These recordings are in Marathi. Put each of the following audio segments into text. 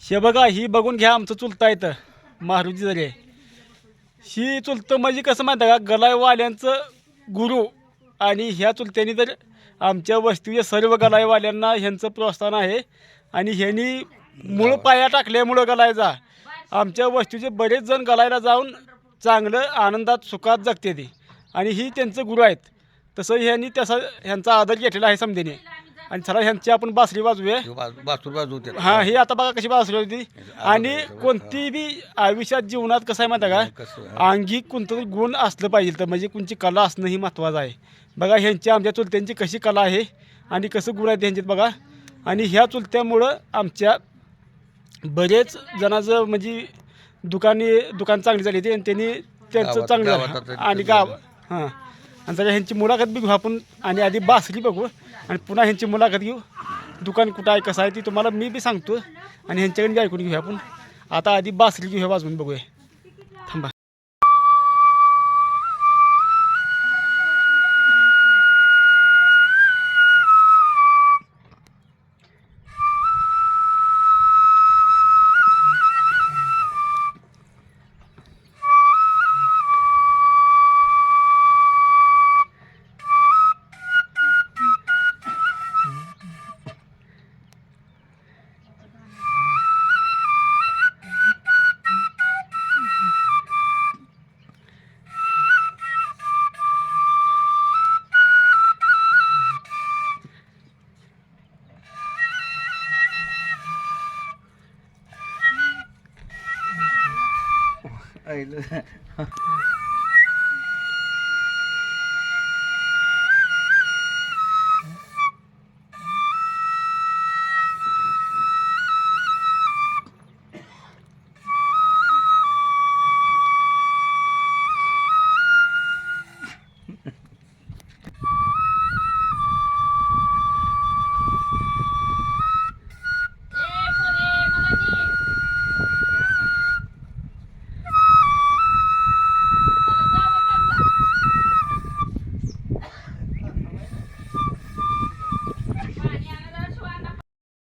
हे बघा ही बघून घ्या आमचं चुलता येतं मारुती जरी ही चुलतं म्हणजे कसं माहिती आहे का गलायवाल्यांचं गुरु आणि ह्या चुलत्यांनी तर आमच्या वस्तीच्या सर्व गलायवाल्यांना ह्यांचं प्रोत्साहन आहे आणि ह्यांनी मूळ पाया टाकल्यामुळं गलायचा आमच्या वस्तीचे बरेच जण गलायला जाऊन चांगलं आनंदात सुखात जगते ती आणि ही त्यांचं गुरु आहेत तसं ह्यांनी तसा ह्यांचा आदर घेतलेला आहे समजेने आणि चला ह्यांची आपण बासरी वाजवूया हां ही आता बघा कशी बासरी होती आणि कोणती बी आयुष्यात जीवनात कसं आहे माहिती आहे का अंगी कोणतं गुण असलं पाहिजे तर म्हणजे कोणची कला असणं ही महत्त्वाचं आहे बघा ह्यांची आमच्या चुलत्यांची कशी कला आहे आणि कसं गुण आहे त्यांच्यात बघा आणि ह्या चुलत्यामुळं आमच्या बरेच जणांचं म्हणजे दुकान चांगली झाली होती आणि त्यांनी त्यांचं चांगलं झालं आणि गाव हां आणि जरा ह्यांची मुलाखत बी घेऊ आपण आणि आधी बासरी बघू आणि पुन्हा ह्यांची मुलाखत घेऊ दुकान कुठं आहे कसं आहे ती तुम्हाला मी बी सांगतो आणि ह्यांच्याकडे बी ऐकून घेऊया आपण आता आधी बासरी घेऊया वाजवून बघूया थांबा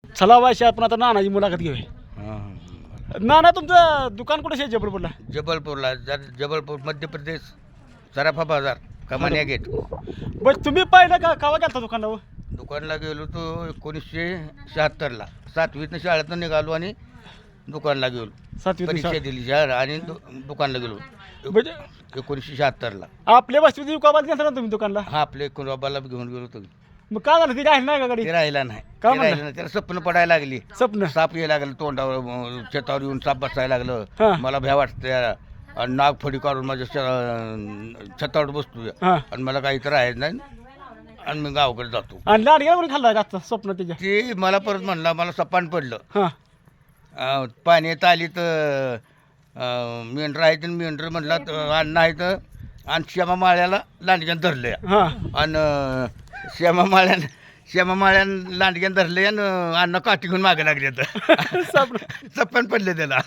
चला वायशी आपण आता नानाची मुलाखत घेऊया नाना तुमचं दुकान कुठं आहे जबलपूरला जबलपूर मध्य प्रदेश सराफा बाजार कमानिया गेट बरं तुम्ही पाहिलं का केव्हा गेलता दुकानावर दुकानला गेलो तो 1976ला 7वीतनं शाळेतनं निघालो आणि दुकानला गेलो 7वी परीक्षा दिली शहर आणि दुकानला गेलो म्हणजे 1976ला आपल्या वस्तू युकाबाद घेतला ना तुम्ही दुकानला हा आपले कुणाबाला घेऊन गेलो तुम्ही मग काय झालं ती राहिली नाही का गाडी ते राहिला नाही का ते राहिलं नाही त्याला स्वप्न पडायला लागली स्वप्न साप यायला लागलं तोंडावर शेतावर येऊन साप बसायला हा. लागलं मला भ्या वाटते आणि नाग फडी काढून माझ्या छतावर बसतो हां आणि मला काही तर आहे नाही आणि मी गावाकडे जातो आणि लाडग्या म्हणून खाल्ला जास्त स्वप्न त्याच्या ते मला परत म्हणला मला सपान पडलं हां पाण्यात आली तर मेंढर आहे तर मेंढर म्हणला अन्न आहे तर आणि श्यामा माळ्याला लांडग्यानं धरलं हां आणि श्यामा माळ्यानं लांडग्यानं धरले आणि अन्न काठी घेऊन मागे लागले तर स्वप्न सपान पडले त्याला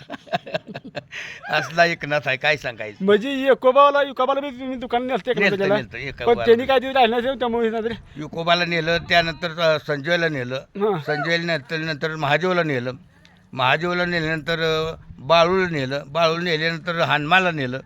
असला एकनाथ आहे काय सांगायचं म्हणजे युकोबाला बी तुम्ही दुकान नेलते का नेलतं, त्याला नेलतं, एका पण बाला. त्यांनी काय दिवस राहिलं नसेल त्यामुळे ना तरी युकोबाला नेलं त्यानंतर संजयला नेलं हां संजयला नंतर महादेवला नेल्यानंतर बाळूला नेल्यानंतर हनुमानला नेलं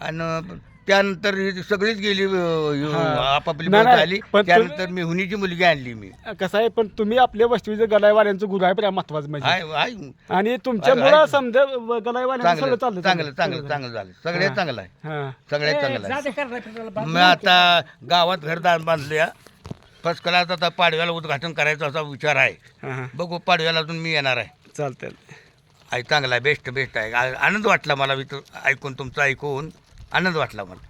आणि त्यानंतर ही सगळीच गेली आपापली नाही, बस नाही, आली पण त्यानंतर मी हुनीची मुलगी आणली मी कसं आहे पण तुम्ही आपल्या वस्तूचं गलायवाल्यांचं गुरु आहे पण महत्वाचं म्हणजे आहे आणि तुमच्या आहे, मुलं आहे. समजा गलायवाल्यांचं सगळं चाललं चांगलं झालं सगळ्यात चांगलं आहे हां सगळ्यात चांगलं आहे मी आता गावात घरदार बांधले फर्स्ट क्लास आता पाडव्याला उद्घाटन करायचं असा विचार आहे हां हां बघू पाडव्याला अजून मी येणार आहे चालतंय आहे चांगला आहे बेस्ट आहे आनंद वाटला मला ऐकून तुमचं ऐकून आनंद वाटला मला